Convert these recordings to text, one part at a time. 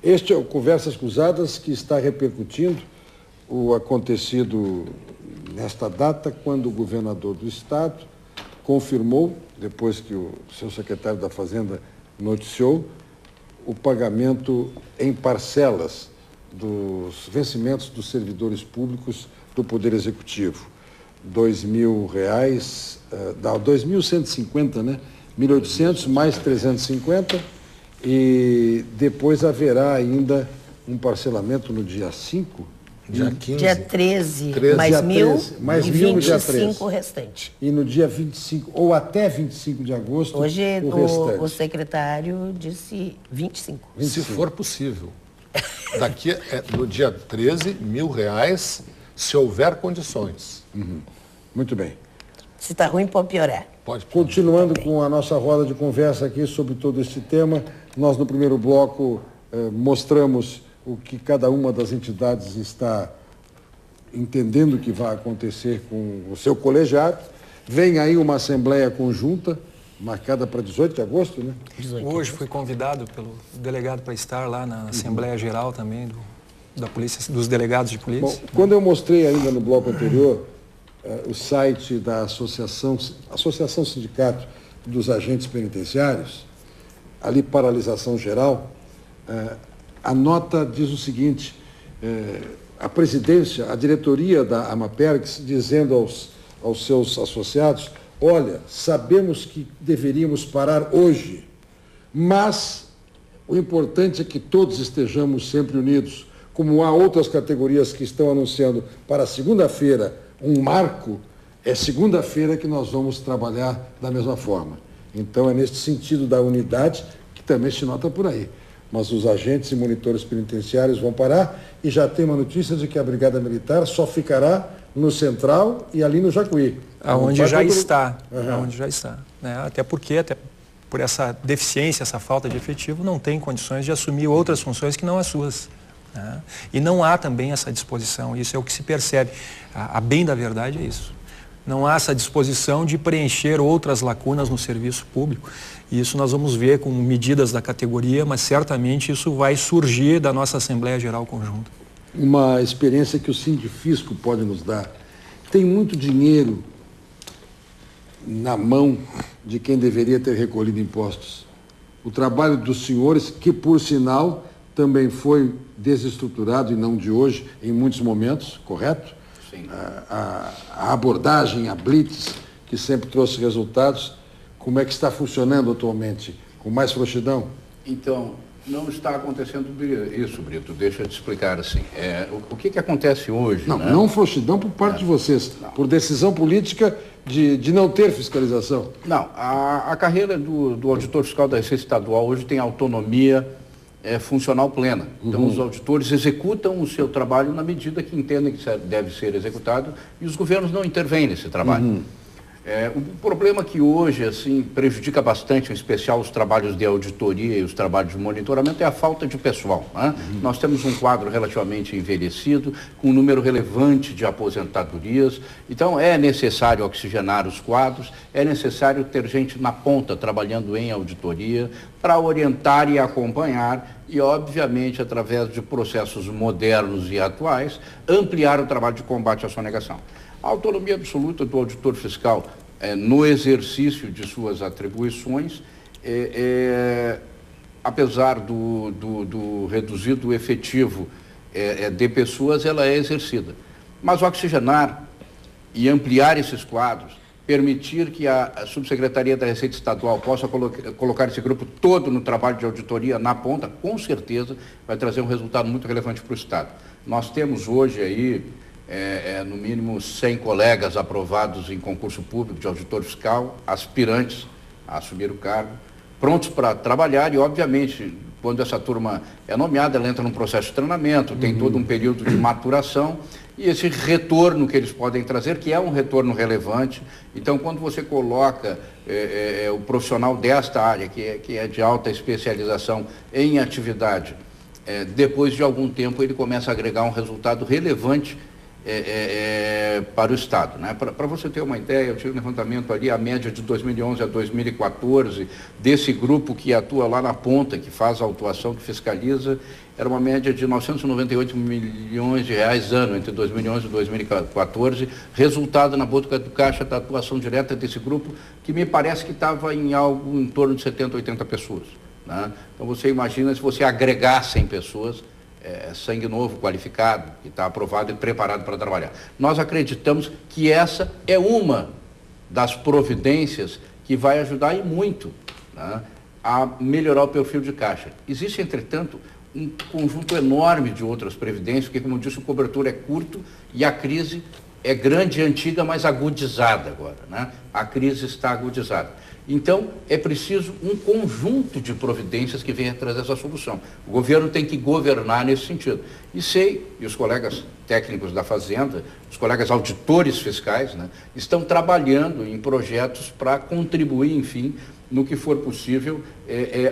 Este é o Conversas Cruzadas, que está repercutindo o acontecido nesta data, quando o governador do Estado confirmou, depois que o seu secretário da Fazenda noticiou, o pagamento em parcelas dos vencimentos dos servidores públicos do Poder Executivo. R$2.000, dá 2.150, né? 1.800 mais 350, e depois haverá ainda um parcelamento no dia 5. Dia 15. Dia 13, mais dia 1.000 mais e 1.000 no dia 25 o 13. restante. E no dia 25, ou até 25 de agosto, Hoje o restante. o secretário disse 25. Se for possível. Daqui, no dia 13, R$1.000, se houver condições. Muito bem. Se está ruim, pode piorar. Pode. Continuando com a nossa roda de conversa aqui sobre todo este tema, nós no primeiro bloco mostramos o que cada uma das entidades está entendendo que vai acontecer com o seu colegiado. Vem aí uma assembleia conjunta, marcada para 18 de agosto, né? 18. Hoje fui convidado pelo delegado para estar lá na Assembleia Geral também da polícia, dos delegados de polícia. Bom, quando eu mostrei ainda no bloco anterior o site da Associação Sindicato dos Agentes Penitenciários, ali paralisação geral, a nota diz o seguinte: a presidência, a diretoria da Amapergs, dizendo aos seus associados: olha, sabemos que deveríamos parar hoje, mas o importante é que todos estejamos sempre unidos. Como há outras categorias que estão anunciando para segunda-feira um marco, é segunda-feira que nós vamos trabalhar da mesma forma. Então é neste sentido da unidade que também se nota por aí. Mas os agentes e monitores penitenciários vão parar, e já tem uma notícia de que a Brigada Militar só ficará no Central e ali no Jacuí. Aonde já está, aonde já está. Né? Até por essa deficiência, essa falta de efetivo, não tem condições de assumir outras funções que não as suas. Né? E não há também essa disposição, isso é o que se percebe. A bem da verdade é isso. Não há essa disposição de preencher outras lacunas no serviço público. E isso nós vamos ver com medidas da categoria, mas certamente isso vai surgir da nossa Assembleia Geral Conjunta. Uma experiência que o Sindifisco pode nos dar. Tem muito dinheiro na mão de quem deveria ter recolhido impostos. O trabalho dos senhores, que por sinal também foi desestruturado, e não de hoje, em muitos momentos, correto? Sim. A abordagem, a blitz, que sempre trouxe resultados, como é que está funcionando atualmente? Com mais frouxidão? Então, não está acontecendo isso, Brito. Deixa eu te explicar assim. O que acontece hoje? Não, né? não frouxidão por parte de vocês, não. Por decisão política de não ter fiscalização. Não, a carreira do auditor fiscal da Receita Estadual hoje tem autonomia funcional plena. Então, os auditores executam o seu trabalho na medida que entendem que deve ser executado, e os governos não intervêm nesse trabalho. O problema que hoje assim prejudica bastante, em especial os trabalhos de auditoria e os trabalhos de monitoramento, é a falta de pessoal. Né? Nós temos um quadro relativamente envelhecido, com um número relevante de aposentadorias, então é necessário oxigenar os quadros, é necessário ter gente na ponta trabalhando em auditoria para orientar e acompanhar e, obviamente, através de processos modernos e atuais, ampliar o trabalho de combate à sonegação. A autonomia absoluta do auditor fiscal no exercício de suas atribuições, apesar do reduzido efetivo de pessoas, ela é exercida. Mas oxigenar e ampliar esses quadros, permitir que a Subsecretaria da Receita Estadual possa colocar esse grupo todo no trabalho de auditoria na ponta, com certeza vai trazer um resultado muito relevante para o Estado. Nós temos hoje aí no mínimo 100 colegas aprovados em concurso público de auditor fiscal, aspirantes a assumir o cargo, prontos para trabalhar, e obviamente quando essa turma é nomeada, ela entra num processo de treinamento, tem todo um período de maturação, e esse retorno que eles podem trazer, que é um retorno relevante. Então, quando você coloca o profissional desta área, que é de alta especialização em atividade, depois de algum tempo ele começa a agregar um resultado relevante para o Estado. Né? Para você ter uma ideia, eu tive um levantamento ali, a média de 2011 a 2014, desse grupo que atua lá na ponta, que faz a autuação, que fiscaliza, era uma média de 998 milhões de reais ano, entre 2011 e 2014, resultado na boca do caixa da atuação direta desse grupo, que me parece que estava em algo em torno de 70, 80 pessoas. Né? Então você imagina se você agregar 100 pessoas, sangue novo, qualificado, que está aprovado e preparado para trabalhar. Nós acreditamos que essa é uma das providências que vai ajudar e muito, né, a melhorar o perfil de caixa. Existe, entretanto, um conjunto enorme de outras previdências, porque, como eu disse, o cobertor é curto e a crise é grande e antiga, mas agudizada agora. Né? A crise está agudizada. Então, é preciso um conjunto de providências que venha trazer essa solução. O governo tem que governar nesse sentido. E os colegas técnicos da Fazenda, os colegas auditores fiscais, né, estão trabalhando em projetos para contribuir, enfim, no que for possível,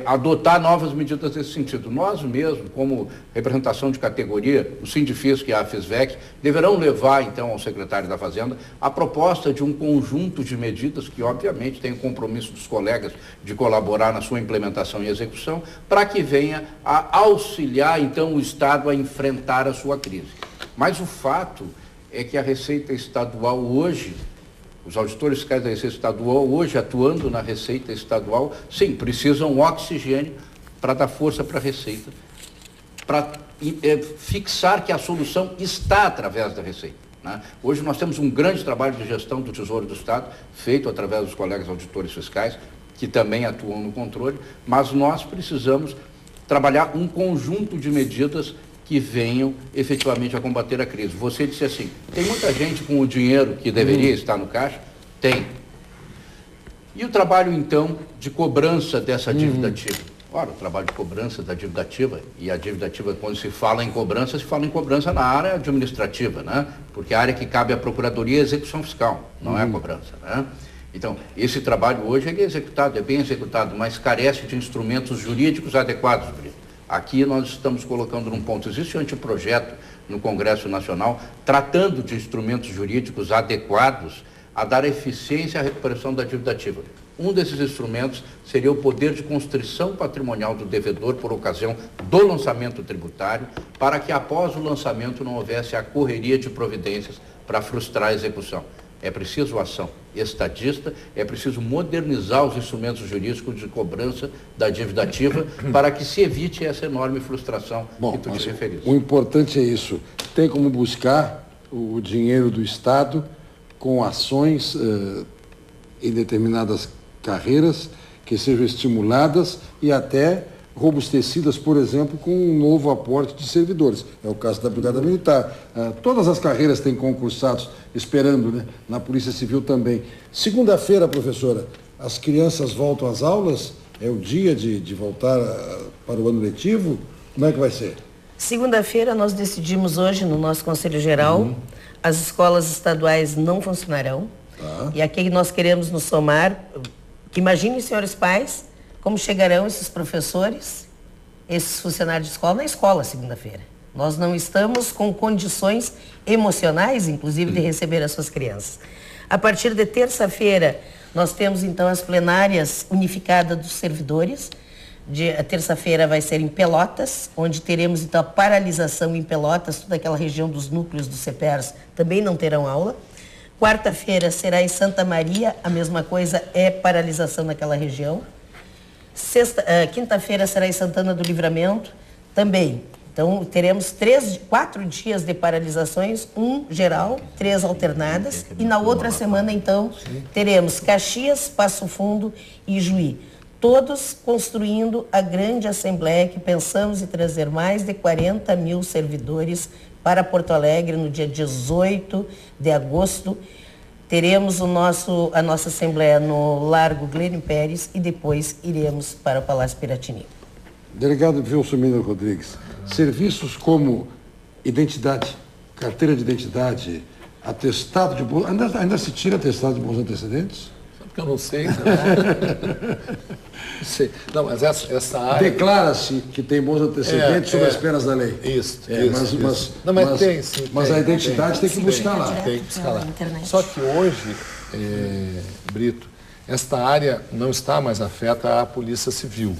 adotar novas medidas nesse sentido. Nós mesmos, como representação de categoria, o Sindifisc e a FISVEC, deverão levar, então, ao secretário da Fazenda a proposta de um conjunto de medidas que, obviamente, tem o compromisso dos colegas de colaborar na sua implementação e execução, para que venha a auxiliar, então, o Estado a enfrentar a sua crise. Mas o fato é que a Receita Estadual hoje, os auditores fiscais da Receita Estadual, hoje atuando na Receita Estadual, sim, precisam oxigênio para dar força para a Receita, para fixar que a solução está através da Receita. Né? Hoje nós temos um grande trabalho de gestão do Tesouro do Estado, feito através dos colegas auditores fiscais, que também atuam no controle, mas nós precisamos trabalhar um conjunto de medidas que venham efetivamente a combater a crise. Você disse assim, tem muita gente com o dinheiro que deveria estar no caixa? Tem. E o trabalho, então, de cobrança dessa dívida ativa? Ora, o trabalho de cobrança da dívida ativa, e a dívida ativa, quando se fala em cobrança na área administrativa, né? Porque a área que cabe à Procuradoria é a execução fiscal, não é a cobrança, né? Então, esse trabalho hoje é executado, é bem executado, mas carece de instrumentos jurídicos adequados, Brito. Aqui nós estamos colocando num ponto, existe um anteprojeto no Congresso Nacional tratando de instrumentos jurídicos adequados a dar eficiência à recuperação da dívida ativa. Um desses instrumentos seria o poder de constrição patrimonial do devedor por ocasião do lançamento tributário, para que após o lançamento não houvesse a correria de providências para frustrar a execução. É preciso ação estadista, é preciso modernizar os instrumentos jurídicos de cobrança da dívida ativa para que se evite essa enorme frustração que tu te referiste. O importante é isso. Tem como buscar o dinheiro do Estado com ações em determinadas carreiras que sejam estimuladas e até robustecidas, por exemplo, com um novo aporte de servidores. É o caso da Brigada Militar. Todas as carreiras têm concursados esperando, né? Na Polícia Civil também. Segunda-feira, professora, as crianças voltam às aulas? É o dia de voltar para o ano letivo? Como é que vai ser? Segunda-feira nós decidimos hoje no nosso Conselho Geral, as escolas estaduais não funcionarão. E aqui nós queremos nos somar, que imaginem, senhores pais, como chegarão esses professores, esses funcionários de escola na escola segunda-feira. Nós não estamos com condições emocionais, inclusive, de receber as suas crianças. A partir de terça-feira, nós temos então as plenárias unificadas dos servidores. A terça-feira vai ser em Pelotas, onde teremos então a paralisação em Pelotas, toda aquela região dos núcleos do CEPERS também não terão aula. Quarta-feira será em Santa Maria, a mesma coisa, é paralisação naquela região. Quinta-feira será em Santana do Livramento, também. Então, teremos 4 dias de paralisações, 1 geral, 3 alternadas. E na outra semana, então, teremos Caxias, Passo Fundo e Juí. Todos construindo a grande assembleia que pensamos em trazer mais de 40 mil servidores para Porto Alegre no dia 18 de agosto. Teremos a nossa Assembleia no Largo Glênio Pérez e depois iremos para o Palácio Piratini. Delegado Wilson Rodrigues, serviços como identidade, carteira de identidade, atestado de bons... Ainda se tira atestado de bons antecedentes? Porque eu não sei. Não sei. Não, mas essa área... Declara-se que tem bons antecedentes sobre as penas da lei. Isso, Mas, não, mas tem, sim. Mas a identidade tem que buscar lá. Tem que buscar lá. Só que hoje, Brito, esta área não está mais afeta à Polícia Civil.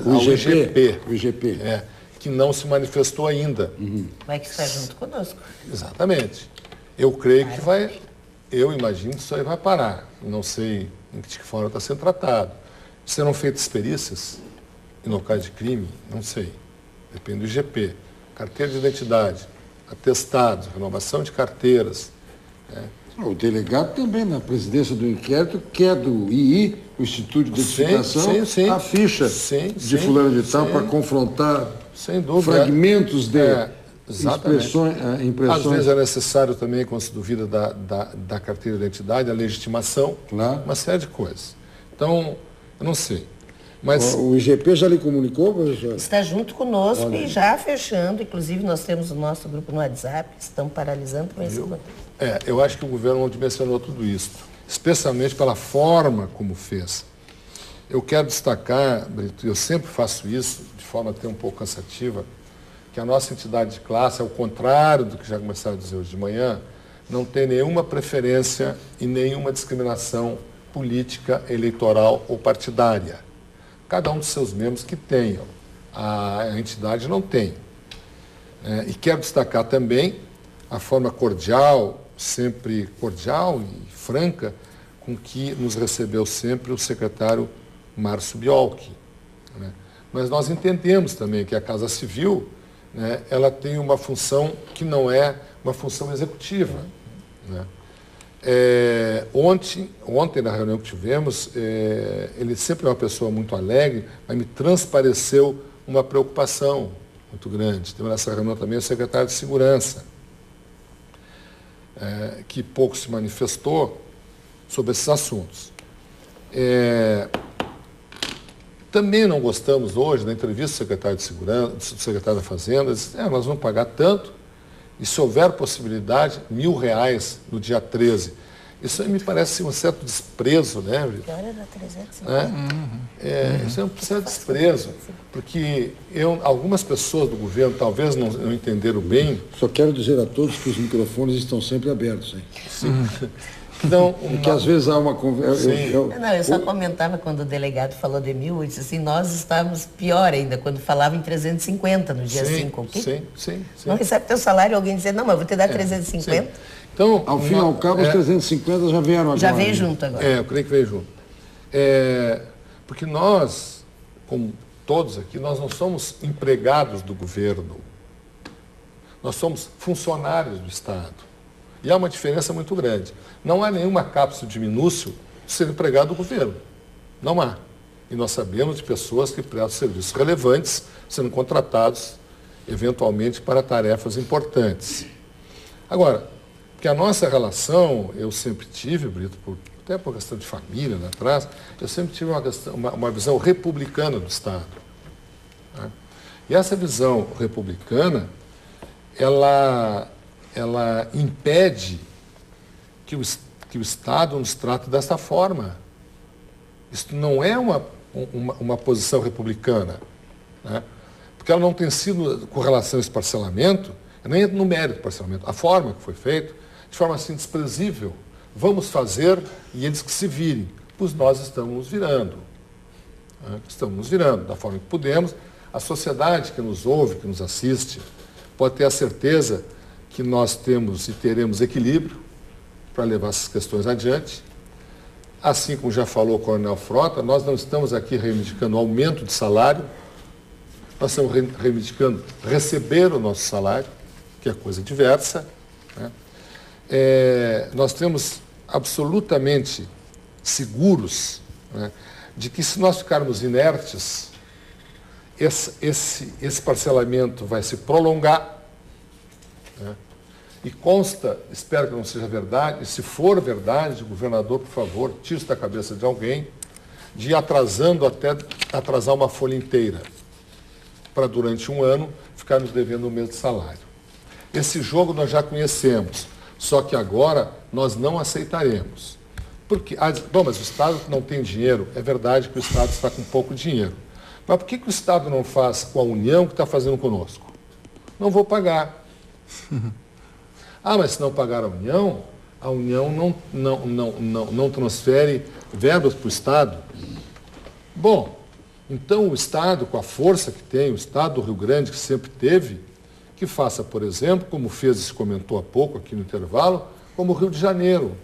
O IGP. O IGP. Que não se manifestou ainda. Vai que está junto conosco. Exatamente. Eu creio que vai, eu imagino que isso aí vai parar. Não sei em que forma está sendo tratado. Serão feitas perícias em locais de crime? Não sei. Depende do IGP. Carteira de identidade, atestados, renovação de carteiras. O delegado também, na presidência do inquérito, quer do II, o Instituto de Identificação, sim. a ficha de fulano de tal para confrontar fragmentos de impressões. Às vezes é necessário também, quando se duvida da carteira de identidade, a legitimação, uma série de coisas. Então, eu não sei. Mas... O IGP já lhe comunicou, professor? Está junto conosco e já fechando. Inclusive, nós temos o nosso grupo no WhatsApp, estamos paralisando com esse enquanto. Eu acho que o governo não dimensionou tudo isso, especialmente pela forma como fez. Eu quero destacar, Brito, eu sempre faço isso, de forma até um pouco cansativa, que a nossa entidade de classe, ao contrário do que já começaram a dizer hoje de manhã, não tem nenhuma preferência e nenhuma discriminação política, eleitoral ou partidária. Cada um dos seus membros que tenham, a entidade não tem. E quero destacar também a forma cordial, sempre cordial e franca, com que nos recebeu sempre o secretário Márcio Biolchi. Mas nós entendemos também que a Casa Civil, ela tem uma função que não é uma função executiva. Ontem, na reunião que tivemos, ele sempre é uma pessoa muito alegre, mas me transpareceu uma preocupação muito grande. Teve nessa reunião também o secretário de Segurança, que pouco se manifestou sobre esses assuntos. Também não gostamos hoje da entrevista do secretário de Segurança, do secretário da Fazenda, disse, nós vamos pagar tanto, e se houver possibilidade, R$1.000 no dia 13. Isso aí me parece um certo desprezo, né, Brito? Isso é um certo desprezo, porque algumas pessoas do governo talvez não entenderam bem. Só quero dizer a todos que os microfones estão sempre abertos, hein? Sim. Então, porque às vezes há uma conversa. Eu só comentava quando o delegado falou de 1.000, eu disse assim, nós estávamos pior ainda, quando falava em 350 no dia 5. Sim. Não recebe teu salário, alguém dizer, não, mas vou te dar 350. Sim. Então, ao fim e ao cabo, os 350 já vieram agora. Já veio junto agora. Eu creio que veio junto. Porque nós, como todos aqui, nós não somos empregados do governo. Nós somos funcionários do Estado. E há uma diferença muito grande. Não há nenhuma cápsula de minúcio de ser empregado do governo. Não há. E nós sabemos de pessoas que prestam serviços relevantes, sendo contratados, eventualmente, para tarefas importantes. Agora, que a nossa relação, eu sempre tive, Brito, até por questão de família lá atrás, eu sempre tive uma visão republicana do Estado. E essa visão republicana, ela impede que o Estado nos trate dessa forma. Isso não é uma posição republicana, porque ela não tem sido, com relação a esse parcelamento, nem no mérito do parcelamento, a forma que foi feito, de forma assim desprezível. Vamos fazer e eles que se virem, pois nós estamos nos virando. Estamos nos virando da forma que podemos. A sociedade que nos ouve, que nos assiste, pode ter a certeza que nós temos e teremos equilíbrio para levar essas questões adiante. Assim como já falou o Coronel Frota, nós não estamos aqui reivindicando aumento de salário, nós estamos reivindicando receber o nosso salário, que é coisa diversa. Nós temos absolutamente seguros de que se nós ficarmos inertes, esse parcelamento vai se prolongar. E consta, espero que não seja verdade, e se for verdade, governador, por favor, tire isso da cabeça de alguém, de ir atrasando até atrasar uma folha inteira, para durante um ano ficarmos devendo um mês de salário. Esse jogo nós já conhecemos, só que agora nós não aceitaremos. Porque, bom, mas o Estado não tem dinheiro. É verdade que o Estado está com pouco dinheiro. Mas por que o Estado não faz com a União que está fazendo conosco? Não vou pagar. Mas se não pagar a União não transfere verbas para o Estado. Bom, então o Estado, com a força que tem, o Estado do Rio Grande, que sempre teve, que faça, por exemplo, como fez e se comentou há pouco aqui no intervalo, como o Rio de Janeiro.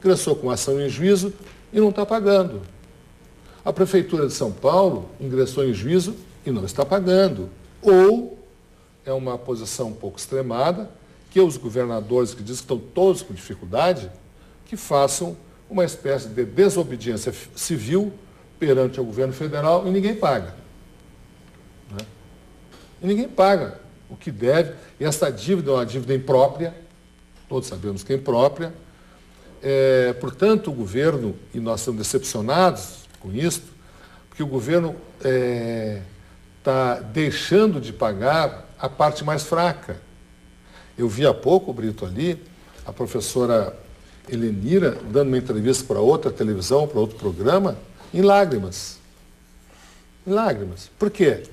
Ingressou com ação em juízo e não está pagando. A Prefeitura de São Paulo ingressou em juízo e não está pagando. Ou é uma posição um pouco extremada, que os governadores que dizem que estão todos com dificuldade, que façam uma espécie de desobediência civil perante o governo federal e ninguém paga. Né? E ninguém paga o que deve. E essa dívida é uma dívida imprópria, todos sabemos que é imprópria. Portanto, o governo, e nós estamos decepcionados com isso, porque o governo está deixando de pagar a parte mais fraca. Eu vi há pouco, Brito, ali, a professora Helenira dando uma entrevista para outra televisão, para outro programa, em lágrimas. Em lágrimas. Por quê?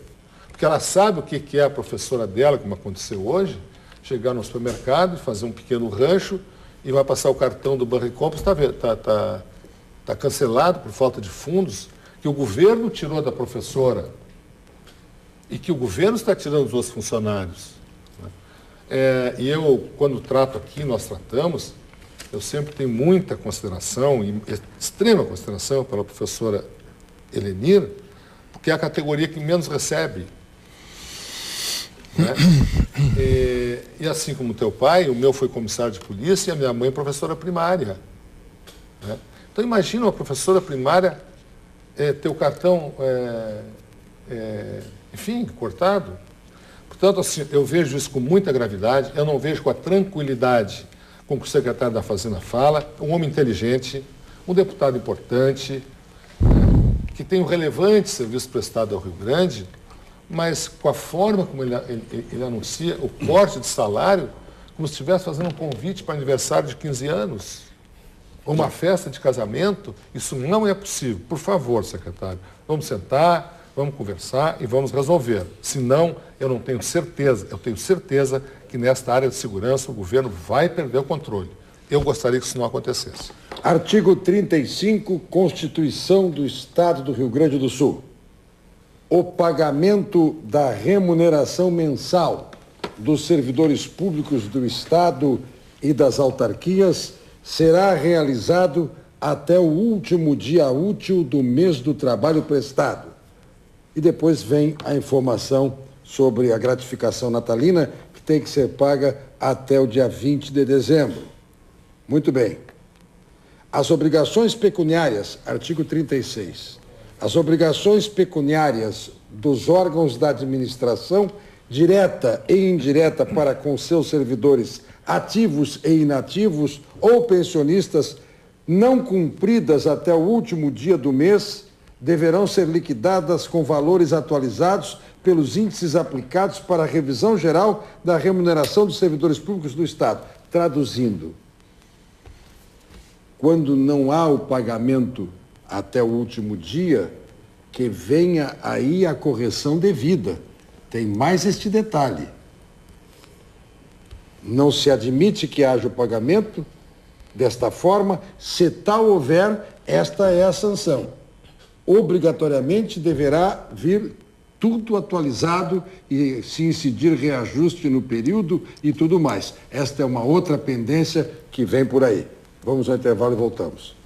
Porque ela sabe o que é a professora dela, como aconteceu hoje, chegar no supermercado e fazer um pequeno rancho e vai passar o cartão do Banricompras, está cancelado por falta de fundos, que o governo tirou da professora e que o governo está tirando dos outros funcionários. E eu, quando trato aqui, nós tratamos, eu sempre tenho muita consideração, e extrema consideração pela professora Helenir, porque é a categoria que menos recebe. Né? E assim como o teu pai, o meu foi comissário de polícia e a minha mãe professora primária. Né? Então imagina uma professora primária ter o cartão, enfim, cortado. Portanto, assim, eu vejo isso com muita gravidade, eu não vejo com a tranquilidade com que o secretário da Fazenda fala, um homem inteligente, um deputado importante, que tem um relevante serviço prestado ao Rio Grande, mas com a forma como ele anuncia o corte de salário, como se estivesse fazendo um convite para aniversário de 15 anos, ou uma festa de casamento, isso não é possível. Por favor, secretário, vamos sentar, vamos conversar e vamos resolver. Senão, eu tenho certeza que nesta área de segurança o governo vai perder o controle. Eu gostaria que isso não acontecesse. Artigo 35, Constituição do Estado do Rio Grande do Sul. O pagamento da remuneração mensal dos servidores públicos do Estado e das autarquias será realizado até o último dia útil do mês do trabalho prestado. E depois vem a informação sobre a gratificação natalina, que tem que ser paga até o dia 20 de dezembro. Muito bem. As obrigações pecuniárias, artigo 36. As obrigações pecuniárias dos órgãos da administração, direta e indireta para com seus servidores ativos e inativos ou pensionistas, não cumpridas até o último dia do mês, deverão ser liquidadas com valores atualizados pelos índices aplicados para a revisão geral da remuneração dos servidores públicos do Estado. Traduzindo, quando não há o pagamento até o último dia, que venha aí a correção devida. Tem mais este detalhe. Não se admite que haja o pagamento desta forma, se tal houver, esta é a sanção. Obrigatoriamente deverá vir tudo atualizado e se incidir reajuste no período e tudo mais. Esta é uma outra pendência que vem por aí. Vamos ao intervalo e voltamos.